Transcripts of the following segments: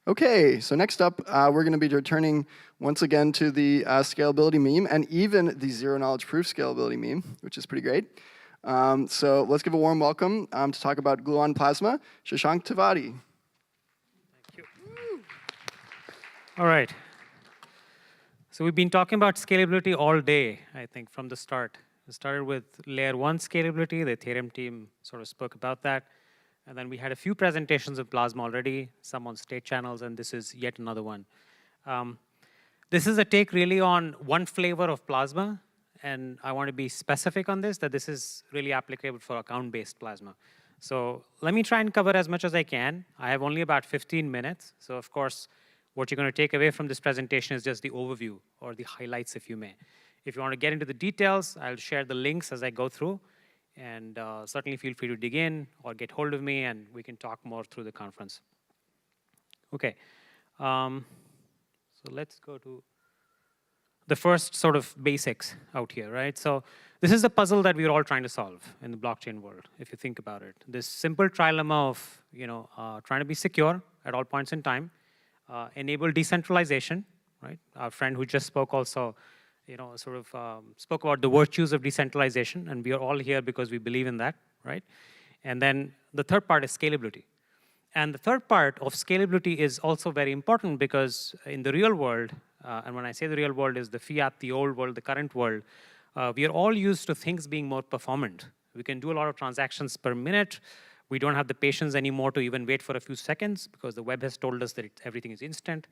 Okay, so next up, we're going to be returning once again to the scalability meme and even the zero-knowledge proof scalability meme, which is pretty great. So let's give a warm welcome to talk about Gluon-Plasma, Shashank Tiwari. Thank you. All right. So we've been talking about scalability all day, I think, from the start. We started with layer 1 scalability. The Ethereum team sort of spoke about that. And then we had a few presentations of Plasma already, some on state channels, and this is yet another one. This is a take really on one flavor of Plasma, and I want to be specific on this, that this is really applicable for account-based Plasma. So let me try and cover as much as I can. I have only about 15 minutes, so of course, what you're going to take away from this presentation is just the overview, or the highlights, if you may. If you want to get into the details, I'll share the links as I go through. And certainly feel free to dig in or get hold of me, and we can talk more through the conference. Okay, so let's go to the first sort of basics out here, right? So this is the puzzle that we're all trying to solve in the blockchain world, if you think about it. This simple trilemma of trying to be secure at all points in time, enable decentralization, right? Our friend who just spoke also spoke about the virtues of decentralization, and we are all here because we believe in that, right? And then the third part is scalability. And the third part of scalability is also very important because in the real world, and when I say the real world is the fiat, the old world, the current world, we are all used to things being more performant. We can do a lot of transactions per minute. We don't have the patience anymore to even wait for a few seconds because the web has told us that everything is instant.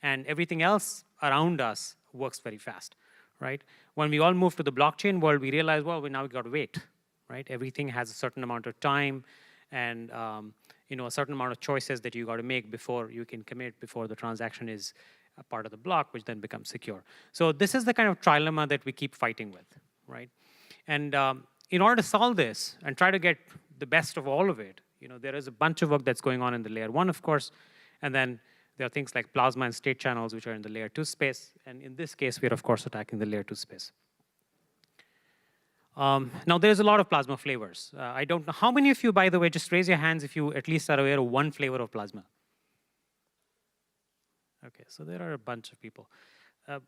And everything else around us works very fast. Right? When we all move to the blockchain world, we realize, well, now we've got to wait, right? Everything has a certain amount of time and a certain amount of choices that you got to make before you can commit, before the transaction is a part of the block, which then becomes secure. So this is the kind of trilemma that we keep fighting with, right? And in order to solve this and try to get the best of all of it, there is a bunch of work that's going on in the layer 1, of course, and then there are things like Plasma and state channels, which are in the layer 2 space. And in this case, we're, of course, attacking the layer 2 space. Now, there's a lot of Plasma flavors. I don't know. How many of you, by the way, just raise your hands if you at least are aware of one flavor of Plasma? OK, so there are a bunch of people.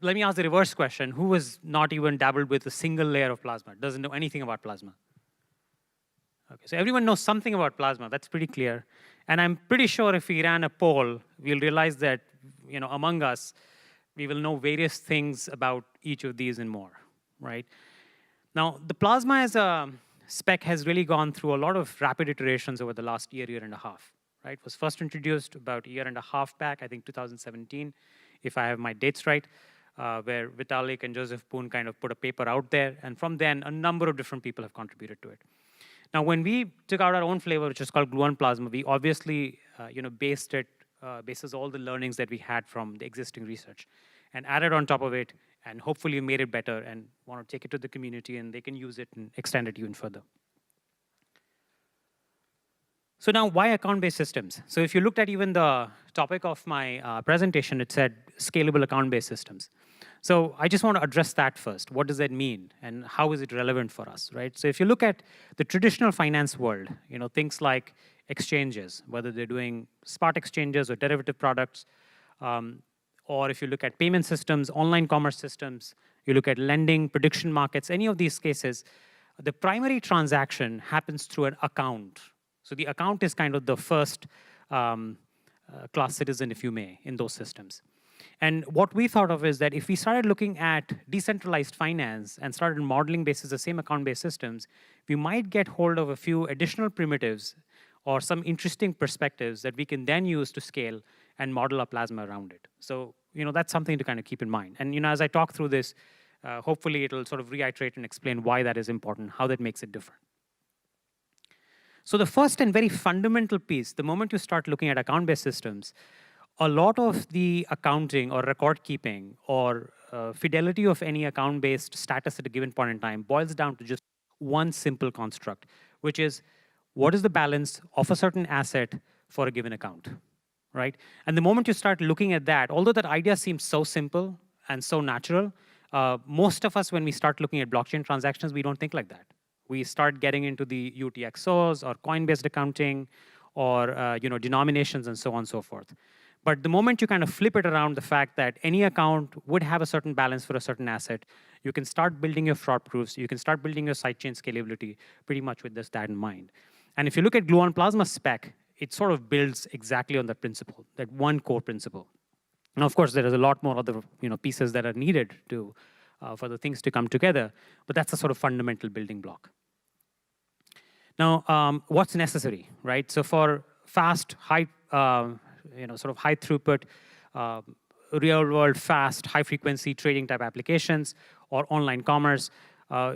Let me ask the reverse question. Who has not even dabbled with a single layer of Plasma, doesn't know anything about Plasma? Okay, so everyone knows something about Plasma. That's pretty clear. And I'm pretty sure if we ran a poll, we'll realize that among us, we will know various things about each of these and more, right? Now, the Plasma as a spec has really gone through a lot of rapid iterations over the last year and a half, right? It was first introduced about a year and a half back, I think 2017, if I have my dates right, where Vitalik and Joseph Poon kind of put a paper out there. And from then, a number of different people have contributed to it. Now, when we took out our own flavor, which is called Gluon-Plasma, we obviously based it, bases all the learnings that we had from the existing research and added on top of it, and hopefully made it better and want to take it to the community, and they can use it and extend it even further. So now, why account-based systems? So if you looked at even the topic of my presentation, it said scalable account-based systems. So I just want to address that first. What does that mean, and how is it relevant for us, right? So if you look at the traditional finance world, things like exchanges, whether they're doing spot exchanges or derivative products, or if you look at payment systems, online commerce systems, you look at lending, prediction markets, any of these cases, the primary transaction happens through an account. So the account is kind of the first class citizen, if you may, in those systems. And what we thought of is that if we started looking at decentralized finance and started modeling basis the same account-based systems, we might get hold of a few additional primitives or some interesting perspectives that we can then use to scale and model our Plasma around it. So that's something to kind of keep in mind. And as I talk through this, hopefully it'll sort of reiterate and explain why that is important, how that makes it different. So the first and very fundamental piece, the moment you start looking at account-based systems, a lot of the accounting or record keeping or fidelity of any account-based status at a given point in time boils down to just one simple construct, which is what is the balance of a certain asset for a given account, right? And the moment you start looking at that, although that idea seems so simple and so natural, most of us, when we start looking at blockchain transactions, we don't think like that. We start getting into the UTXOs or coin-based accounting or denominations and so on and so forth. But the moment you kind of flip it around, the fact that any account would have a certain balance for a certain asset, you can start building your fraud proofs, you can start building your sidechain scalability pretty much with that in mind. And if you look at Gluon-Plasma spec, it sort of builds exactly on that principle, that one core principle. Now, of course, there is a lot more other pieces that are needed to for the things to come together, but that's a sort of fundamental building block. Now, what's necessary, right? So for fast, high, sort of high throughput, real-world, fast, high-frequency trading type applications or online commerce,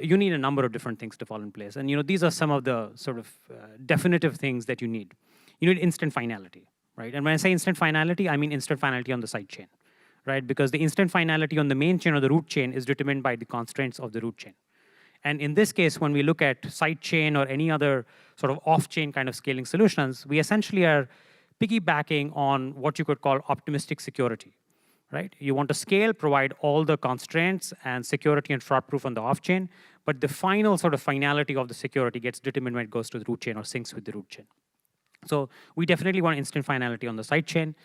you need a number of different things to fall in place. And these are some of the sort of definitive things that you need. You need instant finality, right? And when I say instant finality, I mean instant finality on the side chain, right? Because the instant finality on the main chain or the root chain is determined by the constraints of the root chain. And in this case, when we look at sidechain or any other sort of off-chain kind of scaling solutions, we essentially are piggybacking on what you could call optimistic security, right? You want to scale, provide all the constraints and security and fraud proof on the off-chain, but the final sort of finality of the security gets determined when it goes to the root chain or syncs with the root chain. So we definitely want instant finality on the sidechain.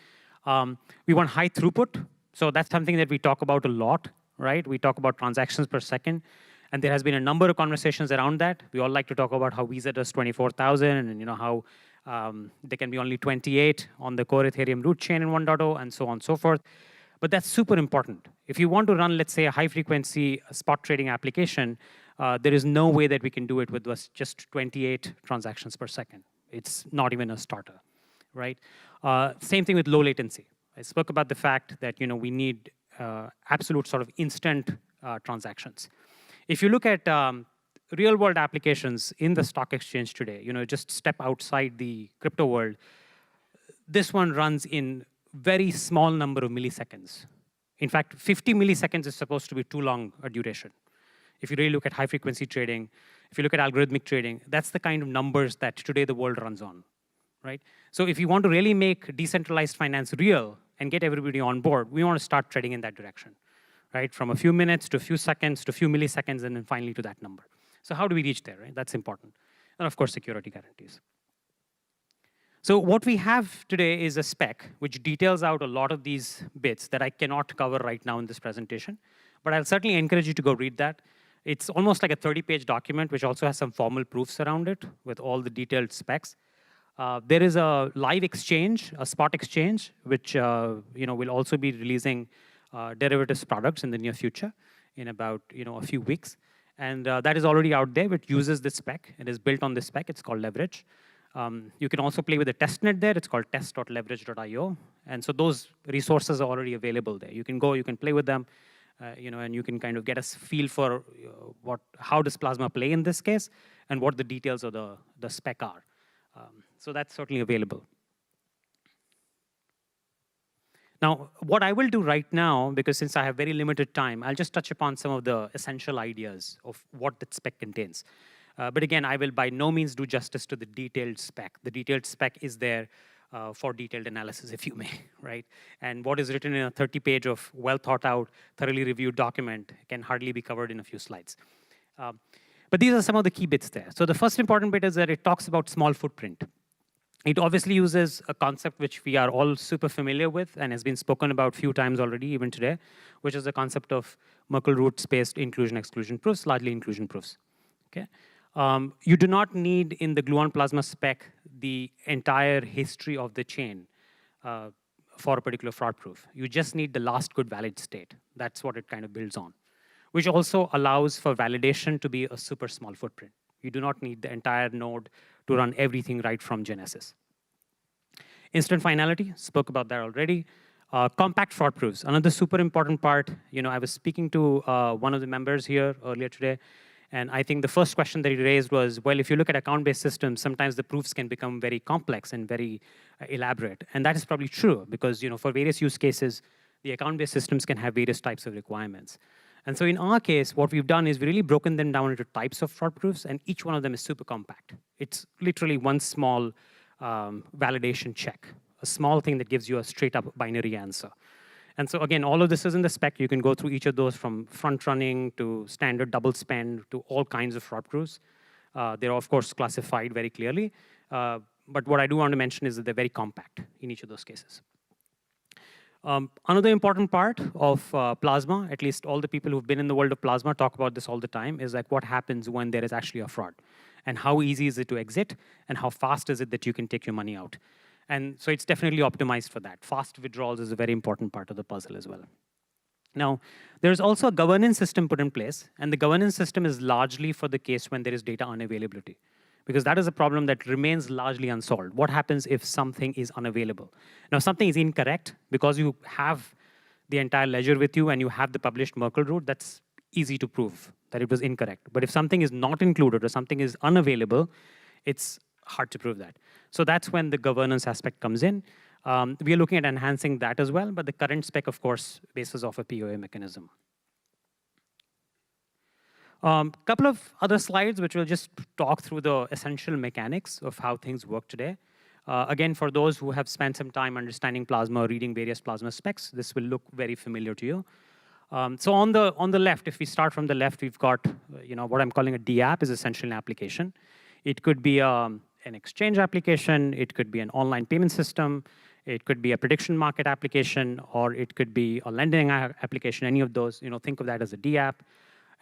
We want high throughput. So that's something that we talk about a lot, right? We talk about transactions per second. And there has been a number of conversations around that. We all like to talk about how Visa does 24,000 and how there can be only 28 on the core Ethereum root chain in 1.0 and so on and so forth. But that's super important. If you want to run, let's say, a high-frequency spot trading application, there is no way that we can do it with just 28 transactions per second. It's not even a starter, right? Same thing with low latency. I spoke about the fact that we need absolute sort of instant transactions. If you look at real-world applications in the stock exchange today, just step outside the crypto world, this one runs in very small number of milliseconds. In fact, 50 milliseconds is supposed to be too long a duration. If you really look at high-frequency trading, if you look at algorithmic trading, that's the kind of numbers that today the world runs on, right? So if you want to really make decentralized finance real and get everybody on board, we want to start trading in that direction, right? From a few minutes to a few seconds to a few milliseconds and then finally to that number. So how do we reach there, right? That's important. And of course, security guarantees. So what we have today is a spec which details out a lot of these bits that I cannot cover right now in this presentation, but I'll certainly encourage you to go read that. It's almost like a 30-page document which also has some formal proofs around it with all the detailed specs. There is a live exchange, a spot exchange, which will also be releasing derivatives products in the near future in about a few weeks. And that is already out there, which uses this spec. It is built on this spec. It's called Leverage. You can also play with the testnet there. It's called test.leverage.io. And so those resources are already available there. You can go, you can play with them, and you can kind of get a feel for how does Plasma play in this case and what the details of the spec are. So that's certainly available. Now, what I will do right now, because since I have very limited time, I'll just touch upon some of the essential ideas of what that spec contains. But again, I will by no means do justice to the detailed spec. The detailed spec is there for detailed analysis, if you may, right? And what is written in a 30-page of well-thought-out, thoroughly reviewed document can hardly be covered in a few slides. But these are some of the key bits there. So the first important bit is that it talks about small footprint. It obviously uses a concept which we are all super familiar with and has been spoken about a few times already, even today, which is the concept of Merkle-root-spaced inclusion-exclusion proofs, largely inclusion proofs. Okay? You do not need in the Gluon-Plasma spec the entire history of the chain for a particular fraud proof. You just need the last good valid state. That's what it kind of builds on, which also allows for validation to be a super small footprint. You do not need the entire node to run everything right from Genesis. Instant finality, spoke about that already. Compact fraud proofs, another super important part. I was speaking to one of the members here earlier today, and I think the first question that he raised was, well, if you look at account-based systems, sometimes the proofs can become very complex and very elaborate. And that is probably true, because for various use cases, the account-based systems can have various types of requirements. And so in our case, what we've done is really broken them down into types of fraud proofs, and each one of them is super compact. It's literally one small validation check, a small thing that gives you a straight-up binary answer. And so again, all of this is in the spec. You can go through each of those from front-running to standard double spend to all kinds of fraud proofs. They're, of course, classified very clearly. But what I do want to mention is that they're very compact in each of those cases. Another important part of Plasma, at least all the people who've been in the world of Plasma talk about this all the time, is like what happens when there is actually a fraud. And how easy is it to exit, and how fast is it that you can take your money out. And so it's definitely optimized for that. Fast withdrawals is a very important part of the puzzle as well. Now, there's also a governance system put in place, and the governance system is largely for the case when there is data unavailability, because that is a problem that remains largely unsolved. What happens if something is unavailable? Now, something is incorrect, because you have the entire ledger with you and you have the published Merkle root, that's easy to prove that it was incorrect. But if something is not included or something is unavailable, it's hard to prove that. So that's when the governance aspect comes in. We are looking at enhancing that as well, but the current spec, of course, bases off a POA mechanism. Couple of other slides which will just talk through the essential mechanics of how things work today. Again, for those who have spent some time understanding Plasma or reading various Plasma specs, this will look very familiar to you. So on the left, if we start from the left, we've got what I'm calling a DApp is essentially an application. It could be an exchange application. It could be an online payment system. It could be a prediction market application, or it could be a lending application. Any of those, think of that as a DApp.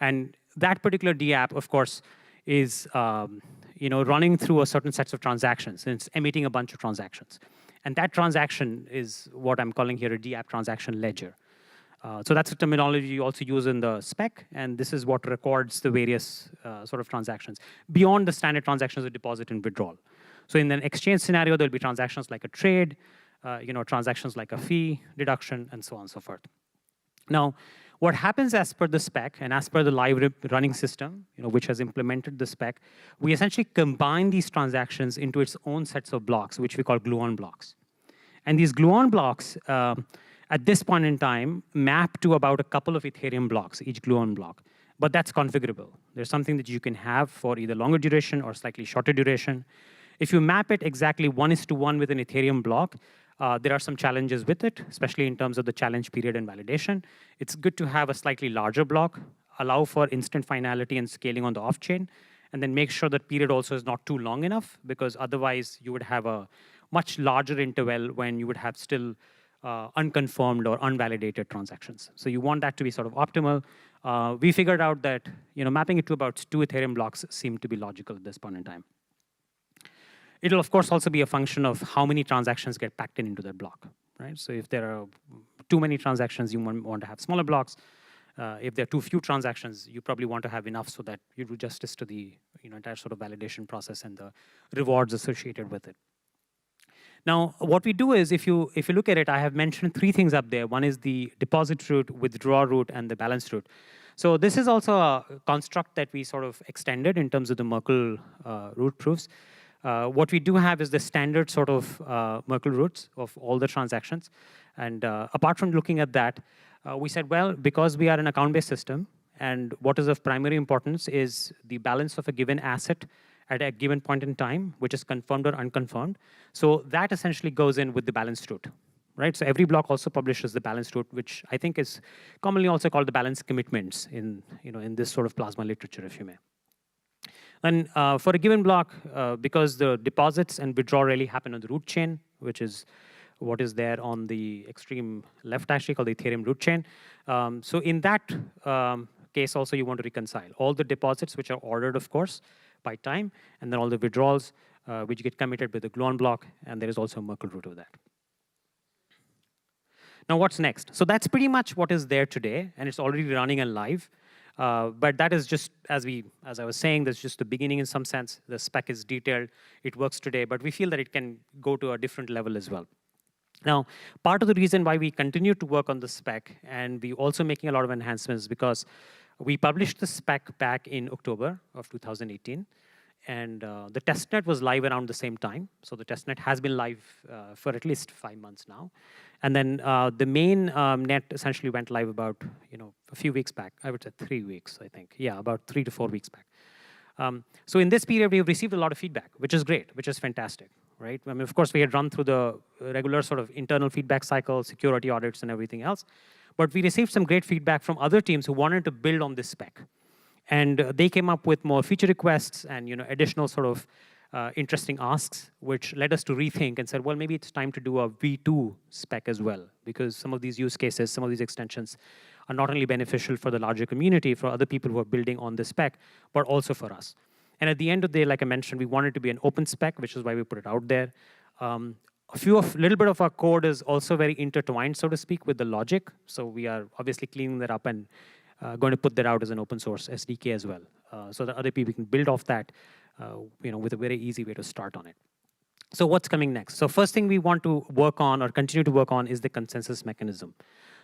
And that particular DApp, of course, is running through a certain sets of transactions, and it's emitting a bunch of transactions. And that transaction is what I'm calling here a DApp transaction ledger. So that's a terminology you also use in the spec, and this is what records the various sort of transactions beyond the standard transactions of deposit and withdrawal. So in an exchange scenario, there'll be transactions like a trade, transactions like a fee deduction, and so on and so forth. Now, what happens as per the spec and as per the live running system, which has implemented the spec, we essentially combine these transactions into its own sets of blocks, which we call gluon blocks. And these gluon blocks, at this point in time, map to about a couple of Ethereum blocks, each gluon block. But that's configurable. There's something that you can have for either longer duration or slightly shorter duration. If you map it exactly 1:1 with an Ethereum block, there are some challenges with it, especially in terms of the challenge period and validation. It's good to have a slightly larger block, allow for instant finality and scaling on the off-chain, and then make sure that period also is not too long enough, because otherwise you would have a much larger interval when you would have still unconfirmed or unvalidated transactions. So you want that to be sort of optimal. We figured out that mapping it to about 2 Ethereum blocks seemed to be logical at this point in time. It'll, of course, also be a function of how many transactions get packed into that block, right? So if there are too many transactions, you want to have smaller blocks. If there are too few transactions, you probably want to have enough so that you do justice to the entire sort of validation process and the rewards associated with it. Now, what we do is, if you look at it, I have mentioned 3 things up there. One is the deposit root, withdraw root, and the balance root. So this is also a construct that we sort of extended in terms of the Merkle root proofs. What we do have is the standard sort of Merkle roots of all the transactions. And apart from looking at that, we said, well, because we are an account-based system, and what is of primary importance is the balance of a given asset at a given point in time, which is confirmed or unconfirmed. So that essentially goes in with the balance root, right? So every block also publishes the balance root, which I think is commonly also called the balance commitments in this sort of Plasma literature, if you may. And for a given block, because the deposits and withdrawal really happen on the root chain, which is what is there on the extreme left, actually called the Ethereum root chain. So in that case, also you want to reconcile all the deposits, which are ordered, of course, by time, and then all the withdrawals, which get committed with the Gluon block, and there is also a Merkle root of that. Now, what's next? So that's pretty much what is there today, and it's already running and live. But that is just, as I was saying, that's just the beginning in some sense. The spec is detailed. It works today, but we feel that it can go to a different level as well. Now, part of the reason why we continue to work on the spec, and we're also making a lot of enhancements, because we published the spec back in October of 2018, and the testnet was live around the same time. So the testnet has been live for at least 5 months now. And then the main net essentially went live about a few weeks back. I would say 3 weeks, I think. Yeah, about 3 to 4 weeks back. So in this period, we've received a lot of feedback, which is great, which is fantastic, right? I mean, of course, we had run through the regular sort of internal feedback cycle, security audits, and everything else. But we received some great feedback from other teams who wanted to build on this spec. And they came up with more feature requests and additional sort of interesting asks, which led us to rethink and said, well, maybe it's time to do a V2 spec as well, because some of these use cases, some of these extensions are not only beneficial for the larger community, for other people who are building on this spec, but also for us. And at the end of the day, like I mentioned, we wanted to be an open spec, which is why we put it out there. Little bit of our code is also very intertwined, so to speak, with the logic. So we are obviously cleaning that up and going to put that out as an open source SDK as well, so that other people can build off that, with a very easy way to start on it. So what's coming next? So first thing we want to work on or continue to work on is the consensus mechanism.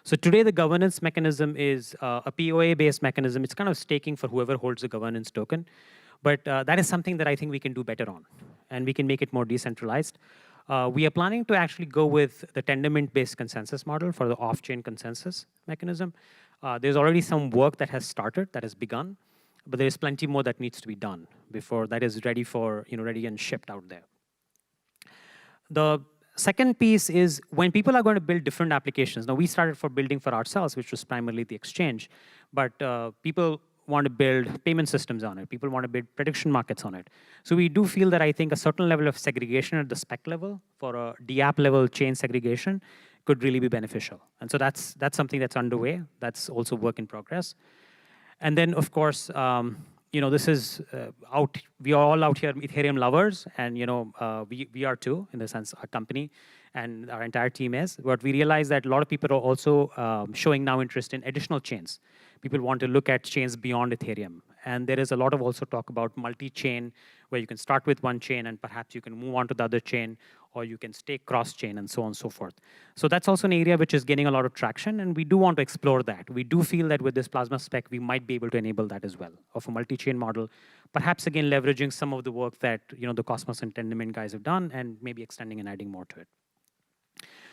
So today the governance mechanism is a POA-based mechanism. It's kind of staking for whoever holds the governance token. But that is something that I think we can do better on, and we can make it more decentralized. We are planning to actually go with the Tendermint-based consensus model for the off-chain consensus mechanism. There's already some work that has started, that has begun, but there is plenty more that needs to be done before that is ready for, ready and shipped out there. The second piece is when people are going to build different applications. Now, we started for building for ourselves, which was primarily the exchange, but people want to build payment systems on it. People want to build prediction markets on it. So we do feel that I think a certain level of segregation at the spec level for a DApp level chain segregation could really be beneficial. And so that's something that's underway. That's also work in progress. And then, of course, this is out. We are all out here Ethereum lovers, and we are too, in the sense our company and our entire team is. But we realize that a lot of people are also showing now interest in additional chains. People want to look at chains beyond Ethereum. And there is a lot of also talk about multi-chain, where you can start with one chain and perhaps you can move on to the other chain, or you can stake cross-chain and so on and so forth. So that's also an area which is gaining a lot of traction, and we do want to explore that. We do feel that with this Plasma spec, we might be able to enable that as well, of a multi-chain model, perhaps again leveraging some of the work that the Cosmos and Tendermint guys have done, and maybe extending and adding more to it.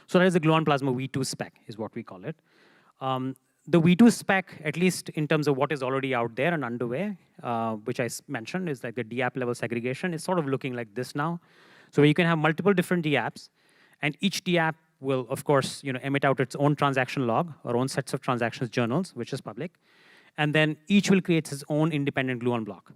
So that is the Gluon-Plasma V2 spec, is what we call it. The V2 spec, at least in terms of what is already out there and underway, which I mentioned, is like the DApp level segregation, is sort of looking like this now. So you can have multiple different DApps, and each DApp will, of course, emit out its own transaction log, or own sets of transactions journals, which is public. And then each will create its own independent Gluon block.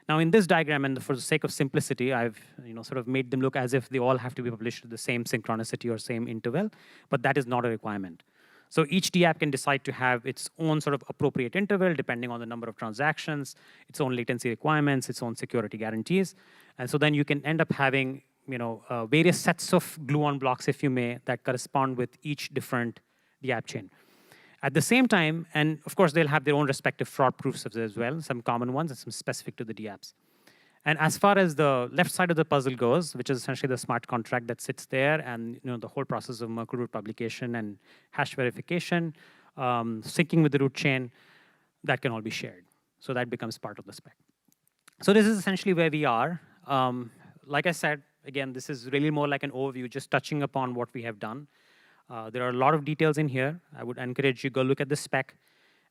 Now, in this diagram, and for the sake of simplicity, I've sort of made them look as if they all have to be published at the same synchronicity or same interval, but that is not a requirement. So each DApp can decide to have its own sort of appropriate interval, depending on the number of transactions, its own latency requirements, its own security guarantees. And so then you can end up having various sets of Gluon blocks, if you may, that correspond with each different DApp chain. At the same time, and of course, they'll have their own respective fraud proofs as well, some common ones and some specific to the DApps. And as far as the left side of the puzzle goes, which is essentially the smart contract that sits there, and the whole process of Merkle root publication and hash verification, syncing with the root chain, that can all be shared. So that becomes part of the spec. So this is essentially where we are. Like I said, again, this is really more like an overview, just touching upon what we have done. There are a lot of details in here. I would encourage you to go look at the spec.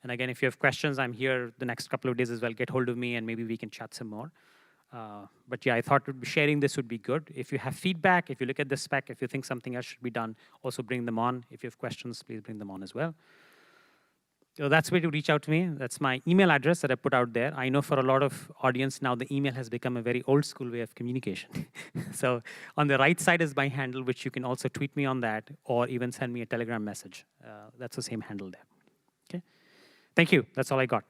And again, if you have questions, I'm here the next couple of days as well. Get hold of me, and maybe we can chat some more. But yeah, I thought sharing this would be good. If you have feedback, if you look at the spec, if you think something else should be done, also bring them on. If you have questions, please bring them on as well. So that's the way to reach out to me. That's my email address that I put out there. I know for a lot of audience now, the email has become a very old school way of communication. So on the right side is my handle, which you can also tweet me on that, or even send me a Telegram message. That's the same handle there. Okay. Thank you. That's all I got.